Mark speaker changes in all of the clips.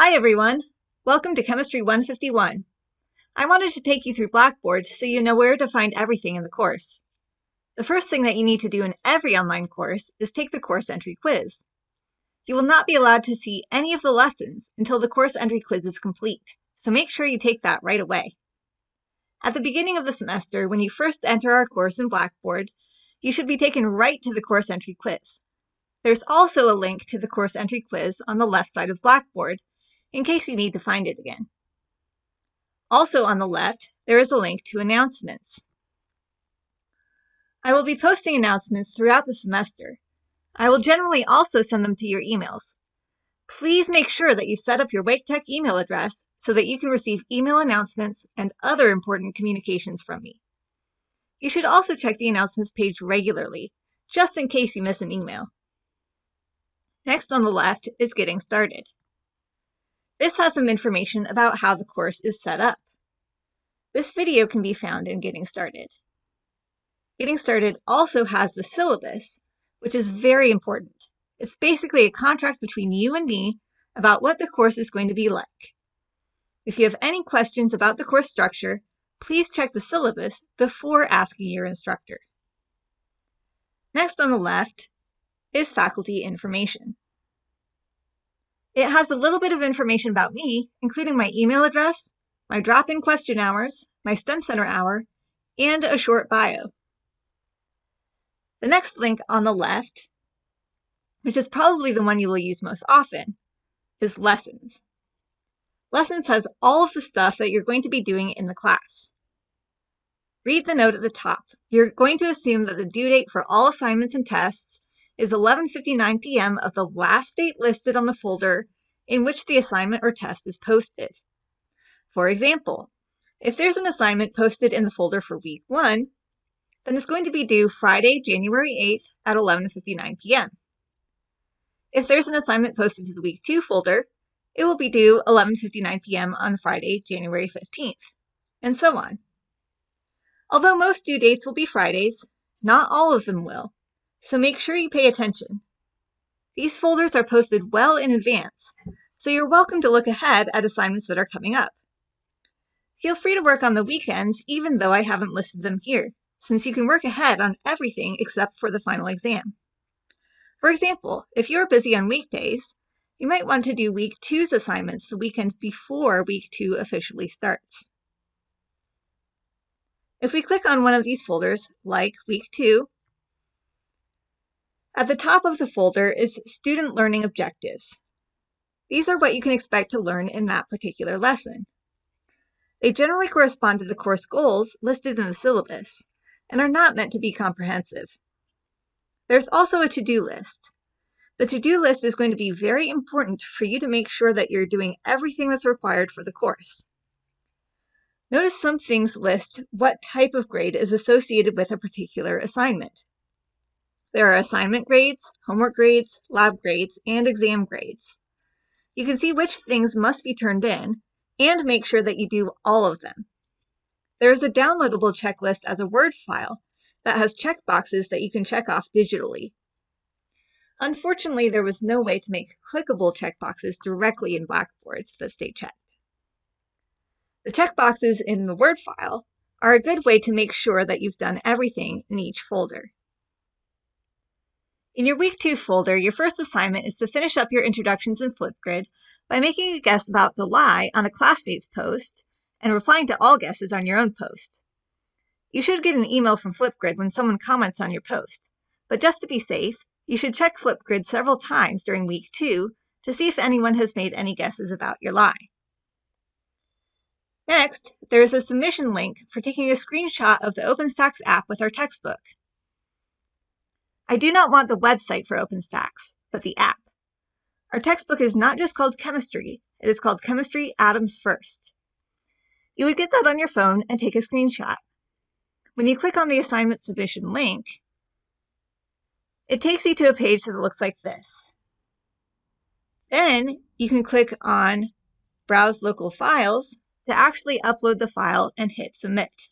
Speaker 1: Hi everyone! Welcome to Chemistry 151. I wanted to take you through Blackboard so you know where to find everything in the course. The first thing that you need to do in every online course is take the course entry quiz. You will not be allowed to see any of the lessons until the course entry quiz is complete, so make sure you take that right away. At the beginning of the semester, when you first enter our course in Blackboard, you should be taken right to the course entry quiz. There's also a link to the course entry quiz on the left side of Blackboard, in case you need to find it again. Also on the left, there is a link to announcements. I will be posting announcements throughout the semester. I will generally also send them to your emails. Please make sure that you set up your Wake Tech email address so that you can receive email announcements and other important communications from me. You should also check the announcements page regularly, just in case you miss an email. Next on the left is Getting Started. This has some information about how the course is set up. This video can be found in Getting Started. Getting Started also has the syllabus, which is very important. It's basically a contract between you and me about what the course is going to be like. If you have any questions about the course structure, please check the syllabus before asking your instructor. Next on the left is faculty information. It has a little bit of information about me, including my email address, my drop-in question hours, my STEM Center hour, and a short bio. The next link on the left, which is probably the one you will use most often, is Lessons. Lessons has all of the stuff that you're going to be doing in the class. Read the note at the top. You're going to assume that the due date for all assignments and tests is 11:59 p.m. of the last date listed on the folder in which the assignment or test is posted. For example, if there's an assignment posted in the folder for week 1, then it's going to be due Friday, January 8th at 11:59 p.m. If there's an assignment posted to the week 2 folder, it will be due 11:59 p.m. on Friday, January 15th, and so on. Although most due dates will be Fridays, not all of them will, so make sure you pay attention. These folders are posted well in advance, so you're welcome to look ahead at assignments that are coming up. Feel free to work on the weekends even though I haven't listed them here, since you can work ahead on everything except for the final exam. For example, if you're busy on weekdays, you might want to do week 2's assignments the weekend before week 2 officially starts. If we click on one of these folders, like week 2, at the top of the folder is Student Learning Objectives. These are what you can expect to learn in that particular lesson. They generally correspond to the course goals listed in the syllabus and are not meant to be comprehensive. There's also a to-do list. The to-do list is going to be very important for you to make sure that you're doing everything that's required for the course. Notice some things list what type of grade is associated with a particular assignment. There are assignment grades, homework grades, lab grades, and exam grades. You can see which things must be turned in and make sure that you do all of them. There is a downloadable checklist as a Word file that has checkboxes that you can check off digitally. Unfortunately, there was no way to make clickable checkboxes directly in Blackboard that stay checked. The checkboxes in the Word file are a good way to make sure that you've done everything in each folder. In your Week 2 folder, your first assignment is to finish up your introductions in Flipgrid by making a guess about the lie on a classmate's post and replying to all guesses on your own post. You should get an email from Flipgrid when someone comments on your post, but just to be safe, you should check Flipgrid several times during Week 2 to see if anyone has made any guesses about your lie. Next, there is a submission link for taking a screenshot of the OpenStax app with our textbook. I do not want the website for OpenStax, but the app. Our textbook is not just called Chemistry, it is called Chemistry Atoms First. You would get that on your phone and take a screenshot. When you click on the assignment submission link, it takes you to a page that looks like this. Then you can click on Browse Local Files to actually upload the file and hit Submit.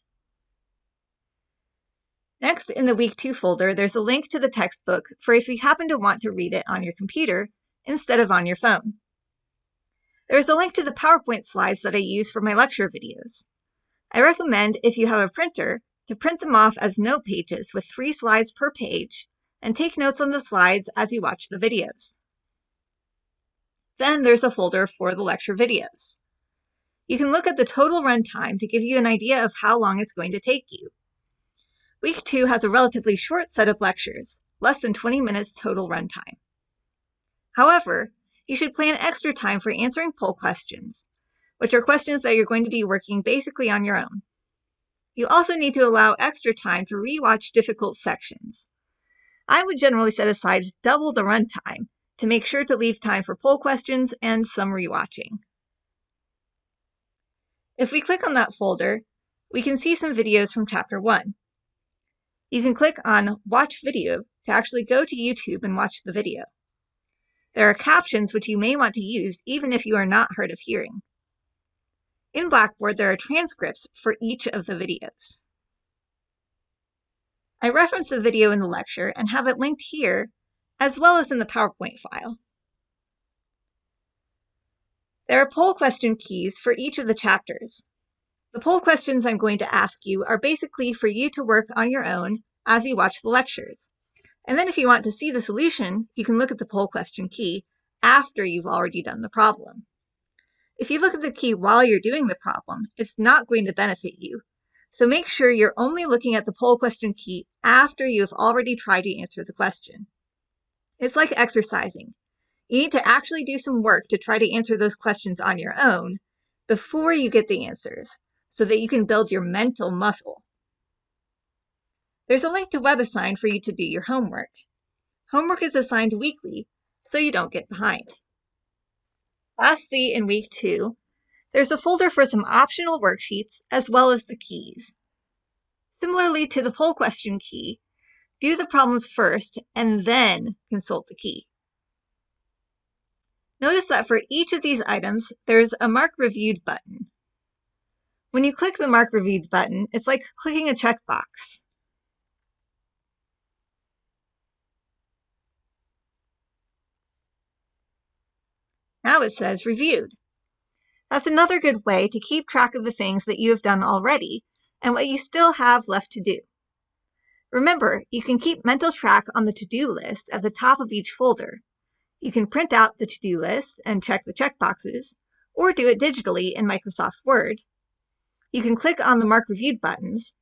Speaker 1: Next, in the Week 2 folder, there's a link to the textbook for if you happen to want to read it on your computer instead of on your phone. There's a link to the PowerPoint slides that I use for my lecture videos. I recommend, if you have a printer, to print them off as note pages with 3 slides per page and take notes on the slides as you watch the videos. Then there's a folder for the lecture videos. You can look at the total runtime to give you an idea of how long it's going to take you. Week 2 has a relatively short set of lectures, less than 20 minutes total runtime. However, you should plan extra time for answering poll questions, which are questions that you're going to be working basically on your own. You also need to allow extra time to rewatch difficult sections. I would generally set aside double the runtime to make sure to leave time for poll questions and some rewatching. If we click on that folder, we can see some videos from Chapter 1. You can click on Watch Video to actually go to YouTube and watch the video. There are captions which you may want to use even if you are not hard of hearing. In Blackboard, there are transcripts for each of the videos. I reference the video in the lecture and have it linked here, as well as in the PowerPoint file. There are poll question keys for each of the chapters. The poll questions I'm going to ask you are basically for you to work on your own as you watch the lectures. And then if you want to see the solution, you can look at the poll question key after you've already done the problem. If you look at the key while you're doing the problem, it's not going to benefit you. So make sure you're only looking at the poll question key after you have already tried to answer the question. It's like exercising. You need to actually do some work to try to answer those questions on your own before you get the answers, so that you can build your mental muscle. There's a link to WebAssign for you to do your homework. Homework is assigned weekly, so you don't get behind. Lastly, in week 2, there's a folder for some optional worksheets as well as the keys. Similarly to the poll question key, do the problems first and then consult the key. Notice that for each of these items, there's a Mark Reviewed button. When you click the Mark Reviewed button, it's like clicking a checkbox. Now it says Reviewed. That's another good way to keep track of the things that you have done already and what you still have left to do. Remember, you can keep mental track on the to-do list at the top of each folder. You can print out the to-do list and check the checkboxes, or do it digitally in Microsoft Word. You can click on the Mark Reviewed buttons,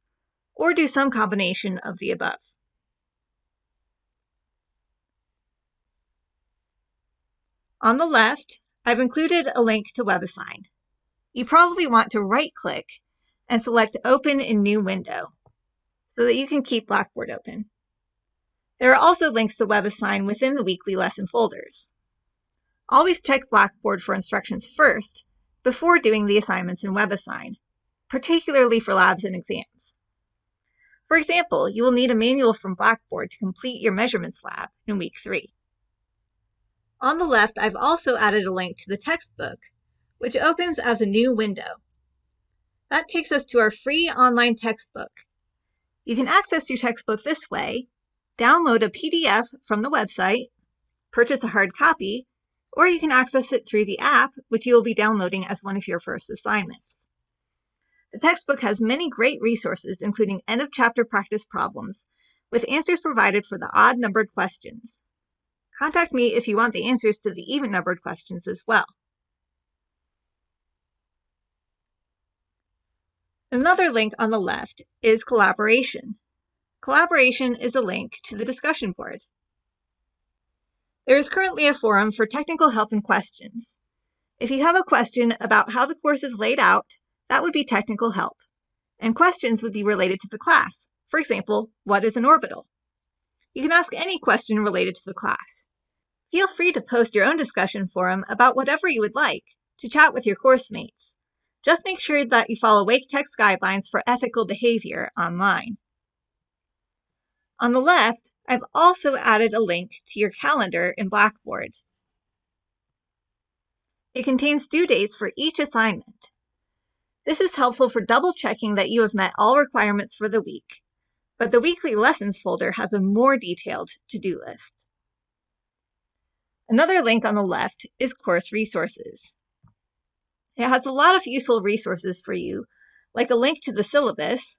Speaker 1: or do some combination of the above. On the left, I've included a link to WebAssign. You probably want to right-click and select Open in New Window so that you can keep Blackboard open. There are also links to WebAssign within the weekly lesson folders. Always check Blackboard for instructions first before doing the assignments in WebAssign, particularly for labs and exams. For example, you will need a manual from Blackboard to complete your measurements lab in week 3. On the left, I've also added a link to the textbook, which opens as a new window. That takes us to our free online textbook. You can access your textbook this way: download a PDF from the website, purchase a hard copy, or you can access it through the app, which you will be downloading as one of your first assignments. The textbook has many great resources, including end-of-chapter practice problems, with answers provided for the odd-numbered questions. Contact me if you want the answers to the even-numbered questions as well. Another link on the left is Collaboration. Collaboration is a link to the discussion board. There is currently a forum for technical help and questions. If you have a question about how the course is laid out, that would be technical help, and questions would be related to the class. For example, what is an orbital? You can ask any question related to the class. Feel free to post your own discussion forum about whatever you would like to chat with your course mates. Just make sure that you follow Wake Tech's guidelines for ethical behavior online. On the left, I've also added a link to your calendar in Blackboard. It contains due dates for each assignment. This is helpful for double-checking that you have met all requirements for the week, but the weekly lessons folder has a more detailed to-do list. Another link on the left is course resources. It has a lot of useful resources for you, like a link to the syllabus,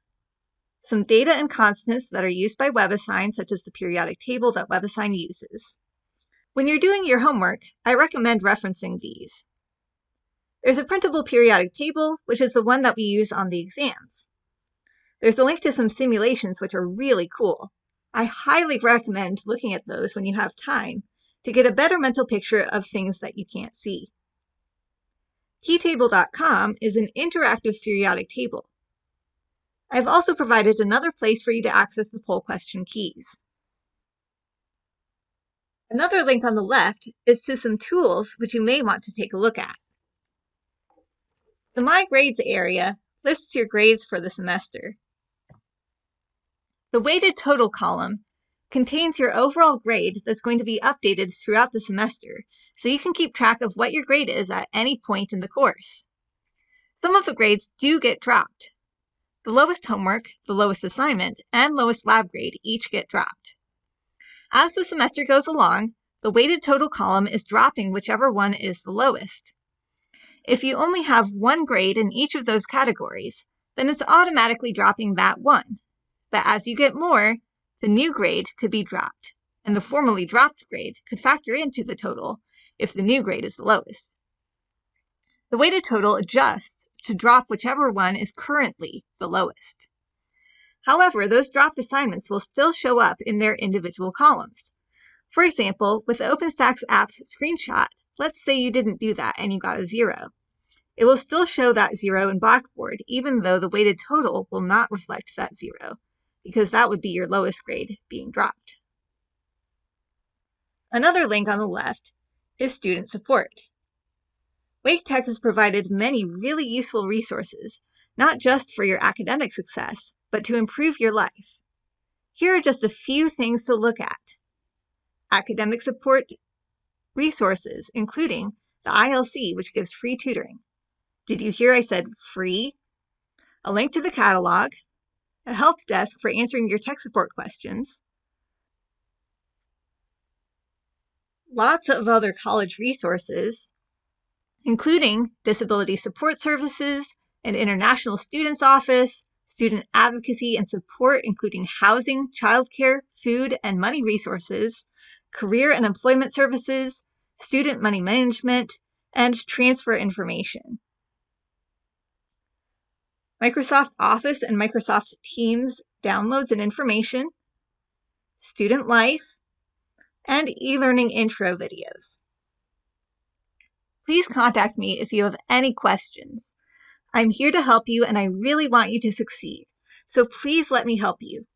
Speaker 1: some data and constants that are used by WebAssign, such as the periodic table that WebAssign uses. When you're doing your homework, I recommend referencing these. There's a printable periodic table, which is the one that we use on the exams. There's a link to some simulations, which are really cool. I highly recommend looking at those when you have time to get a better mental picture of things that you can't see. Keytable.com is an interactive periodic table. I've also provided another place for you to access the poll question keys. Another link on the left is to some tools which you may want to take a look at. The My Grades area lists your grades for the semester. The weighted total column contains your overall grade that's going to be updated throughout the semester, so you can keep track of what your grade is at any point in the course. Some of the grades do get dropped. The lowest homework, the lowest assignment, and lowest lab grade each get dropped. As the semester goes along, the weighted total column is dropping whichever one is the lowest. If you only have one grade in each of those categories, then it's automatically dropping that one. But as you get more, the new grade could be dropped, and the formerly dropped grade could factor into the total if the new grade is the lowest. The weighted total adjusts to drop whichever one is currently the lowest. However, those dropped assignments will still show up in their individual columns. For example, with the OpenStax app screenshot, let's say you didn't do that and you got a 0. It will still show that 0 in Blackboard, even though the weighted total will not reflect that 0, because that would be your lowest grade being dropped. Another link on the left is student support. WakeTech has provided many really useful resources, not just for your academic success, but to improve your life. Here are just a few things to look at. Academic support resources, including the ILC, which gives free tutoring. Did you hear I said free? A link to the catalog, a help desk for answering your tech support questions, lots of other college resources, including disability support services, an international students office, student advocacy and support, including housing, childcare, food, and money resources, career and employment services, student money management, and transfer information. Microsoft Office and Microsoft Teams downloads and information, student life, and e-learning intro videos. Please contact me if you have any questions. I'm here to help you and I really want you to succeed, so please let me help you.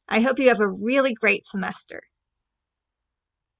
Speaker 1: I hope you have a really great semester.